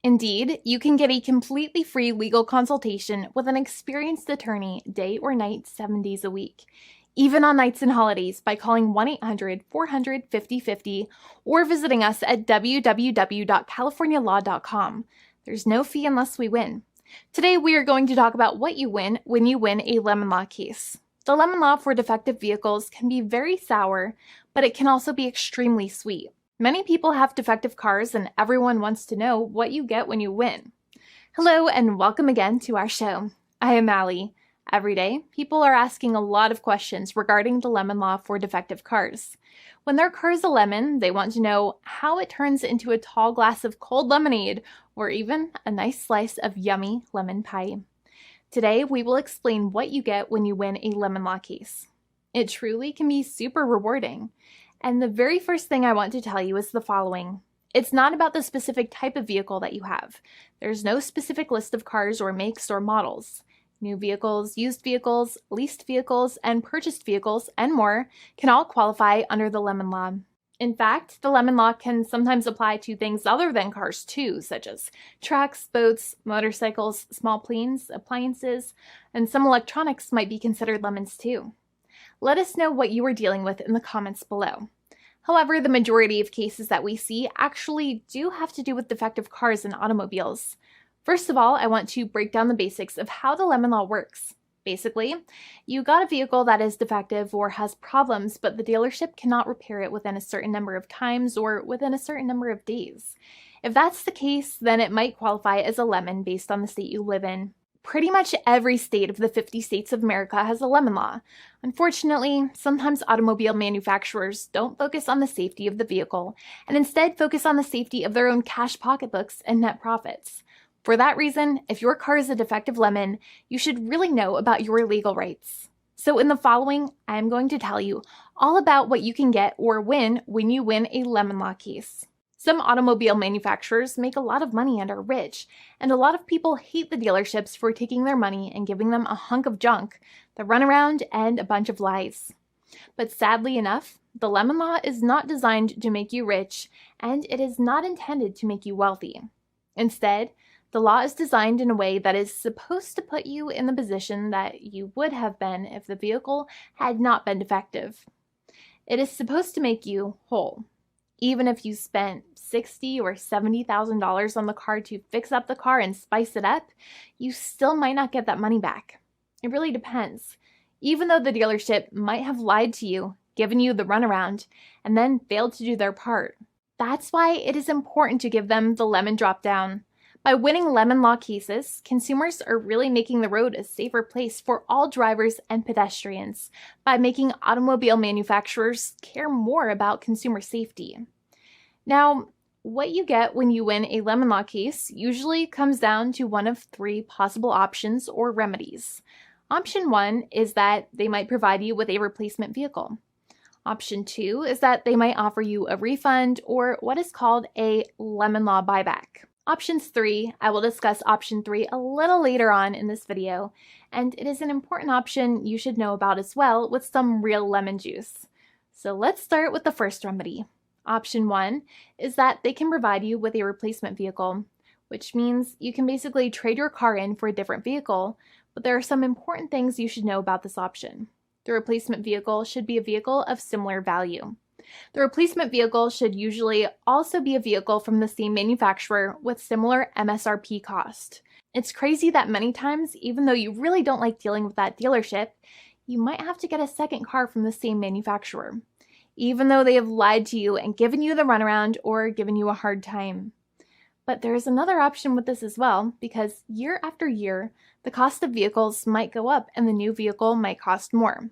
Indeed, you can get a completely free legal consultation with an experienced attorney day or night, 7 days a week, even on nights and holidays by calling 1-800-400-5050 or visiting us at www.californialaw.com. There's no fee unless we win. Today, we are going to talk about what you win when you win a lemon law case. The lemon law for defective vehicles can be very sour, but it can also be extremely sweet. Many people have defective cars, and everyone wants to know what you get when you win. Hello, and welcome again to our show. I am Allie. Every day, people are asking a lot of questions regarding the lemon law for defective cars. When their car is a lemon, they want to know how it turns into a tall glass of cold lemonade, or even a nice slice of yummy lemon pie. Today, we will explain what you get when you win a lemon law case. It truly can be super rewarding. And the very first thing I want to tell you is the following. It's not about the specific type of vehicle that you have. There's no specific list of cars or makes or models. New vehicles, used vehicles, leased vehicles, and purchased vehicles, and more can all qualify under the lemon law. In fact, the lemon law can sometimes apply to things other than cars too, such as trucks, boats, motorcycles, small planes, appliances, and some electronics might be considered lemons too. Let us know what you are dealing with in the comments below. However, the majority of cases that we see actually do have to do with defective cars and automobiles. First of all, I want to break down the basics of how the lemon law works. Basically, you got a vehicle that is defective or has problems, but the dealership cannot repair it within a certain number of times or within a certain number of days. If that's the case, then it might qualify as a lemon based on the state you live in. Pretty much every state of the 50 states of America has a lemon law. Unfortunately, sometimes automobile manufacturers don't focus on the safety of the vehicle and instead focus on the safety of their own cash pocketbooks and net profits. For that reason, if your car is a defective lemon, you should really know about your legal rights. So in the following, I'm going to tell you all about what you can get or win when you win a lemon law case. Some automobile manufacturers make a lot of money and are rich, and a lot of people hate the dealerships for taking their money and giving them a hunk of junk, the runaround, and a bunch of lies. But sadly enough, the lemon law is not designed to make you rich, and it is not intended to make you wealthy. Instead, the law is designed in a way that is supposed to put you in the position that you would have been if the vehicle had not been defective. It is supposed to make you whole. Even if you spent $60,000 or $70,000 on the car to fix up the car and spice it up, you still might not get that money back. It really depends. Even though the dealership might have lied to you, given you the runaround, and then failed to do their part. That's why it is important to give them the lemon drop down. By winning lemon law cases, consumers are really making the road a safer place for all drivers and pedestrians by making automobile manufacturers care more about consumer safety. Now, what you get when you win a lemon law case usually comes down to one of three possible options or remedies. Option 1 is that they might provide you with a replacement vehicle. Option 2 is that they might offer you a refund or what is called a lemon law buyback. Options 3, I will discuss option 3 a little later on in this video, and it is an important option you should know about as well with some real lemon juice. So let's start with the first remedy. Option 1 is that they can provide you with a replacement vehicle, which means you can basically trade your car in for a different vehicle, but there are some important things you should know about this option. The replacement vehicle should be a vehicle of similar value. The replacement vehicle should usually also be a vehicle from the same manufacturer with similar MSRP cost. It's crazy that many times, even though you really don't like dealing with that dealership, you might have to get a second car from the same manufacturer, even though they have lied to you and given you the runaround or given you a hard time. But there is another option with this as well, because year after year, the cost of vehicles might go up and the new vehicle might cost more.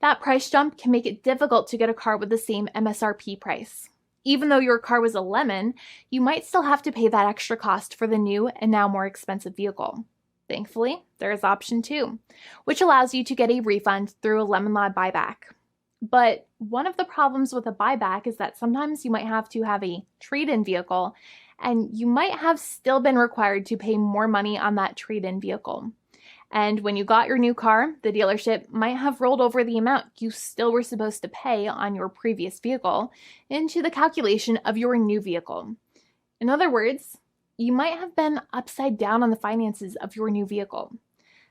That price jump can make it difficult to get a car with the same MSRP price. Even though your car was a lemon, you might still have to pay that extra cost for the new and now more expensive vehicle. Thankfully, there is option 2, which allows you to get a refund through a lemon law buyback. But one of the problems with a buyback is that sometimes you might have to have a trade-in vehicle, and you might have still been required to pay more money on that trade-in vehicle. And when you got your new car, the dealership might have rolled over the amount you still were supposed to pay on your previous vehicle into the calculation of your new vehicle. In other words, you might have been upside down on the finances of your new vehicle.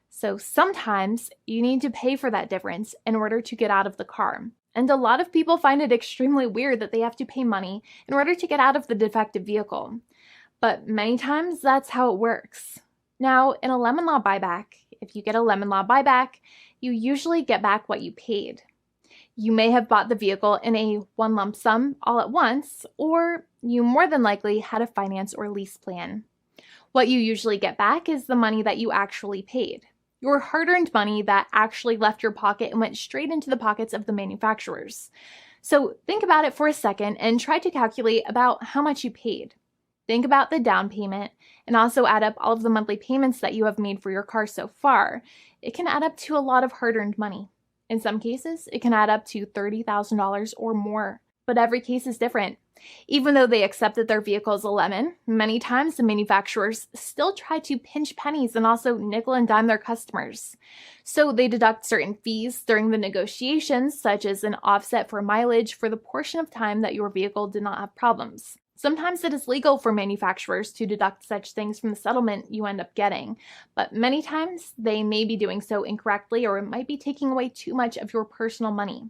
So sometimes you need to pay for that difference in order to get out of the car. And a lot of people find it extremely weird that they have to pay money in order to get out of the defective vehicle. But many times that's how it works. Now, in a lemon law buyback, if you get a lemon law buyback, you usually get back what you paid. You may have bought the vehicle in a one lump sum all at once, or you more than likely had a finance or lease plan. What you usually get back is the money that you actually paid. Your hard-earned money that actually left your pocket and went straight into the pockets of the manufacturers. So think about it for a second and try to calculate about how much you paid. Think about the down payment and also add up all of the monthly payments that you have made for your car so far. It can add up to a lot of hard-earned money. In some cases, it can add up to $30,000 or more, but every case is different. Even though they accept that their vehicle is a lemon, many times the manufacturers still try to pinch pennies and also nickel and dime their customers. So they deduct certain fees during the negotiations, such as an offset for mileage for the portion of time that your vehicle did not have problems. Sometimes it is legal for manufacturers to deduct such things from the settlement you end up getting, but many times they may be doing so incorrectly or it might be taking away too much of your personal money.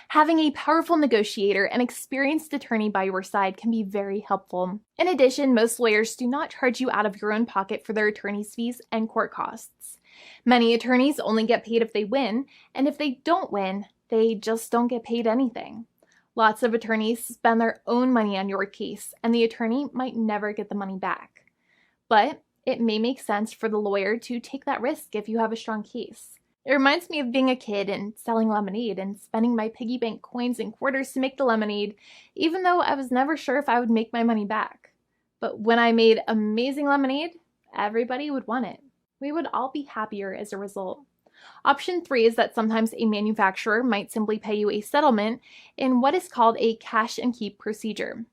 Having a powerful negotiator and experienced attorney by your side can be very helpful. In addition, most lawyers do not charge you out of your own pocket for their attorney's fees and court costs. Many attorneys only get paid if they win, and if they don't win, they just don't get paid anything. Lots of attorneys spend their own money on your case, and the attorney might never get the money back. But it may make sense for the lawyer to take that risk if you have a strong case. It reminds me of being a kid and selling lemonade and spending my piggy bank coins and quarters to make the lemonade, even though I was never sure if I would make my money back. But when I made amazing lemonade, everybody would want it. We would all be happier as a result. Option 3 is that sometimes a manufacturer might simply pay you a settlement in what is called a cash and keep procedure.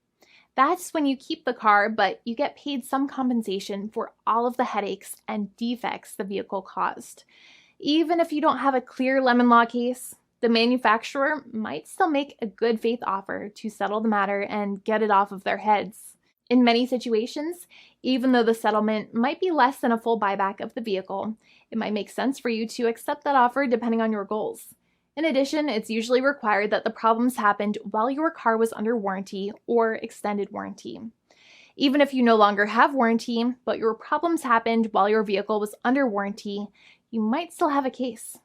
That's when you keep the car, but you get paid some compensation for all of the headaches and defects the vehicle caused. Even if you don't have a clear lemon law case, the manufacturer might still make a good faith offer to settle the matter and get it off of their heads. In many situations, even though the settlement might be less than a full buyback of the vehicle, it might make sense for you to accept that offer depending on your goals. In addition, it's usually required that the problems happened while your car was under warranty or extended warranty. Even if you no longer have warranty, but your problems happened while your vehicle was under warranty, you might still have a case.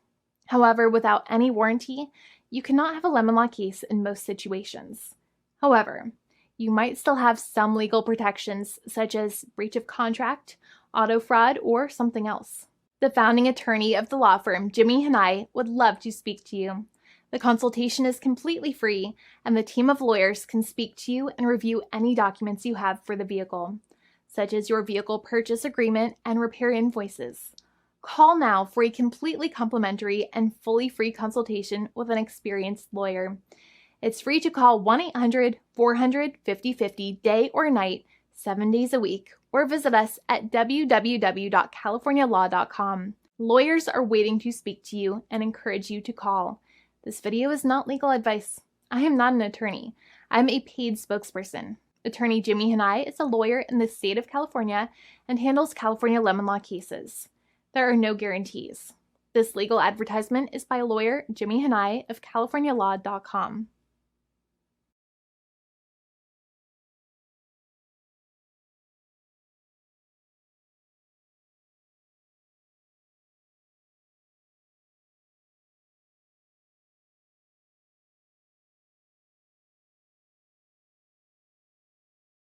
However, without any warranty, you cannot have a lemon law case in most situations. However, you might still have some legal protections such as breach of contract, auto fraud, or something else. The founding attorney of the law firm, Jimmy and I, would love to speak to you. The consultation is completely free, and the team of lawyers can speak to you and review any documents you have for the vehicle, such as your vehicle purchase agreement and repair invoices. Call now for a completely complimentary and fully free consultation with an experienced lawyer. It's free to call 1-800-400-5050 day or night, 7 days a week, or visit us at www.californialaw.com. Lawyers are waiting to speak to you and encourage you to call. This video is not legal advice. I am not an attorney. I'm a paid spokesperson. Attorney Jimmy Hanai is a lawyer in the state of California and handles California lemon law cases. There are no guarantees. This legal advertisement is by lawyer Jimmy Hanai of CaliforniaLaw.com.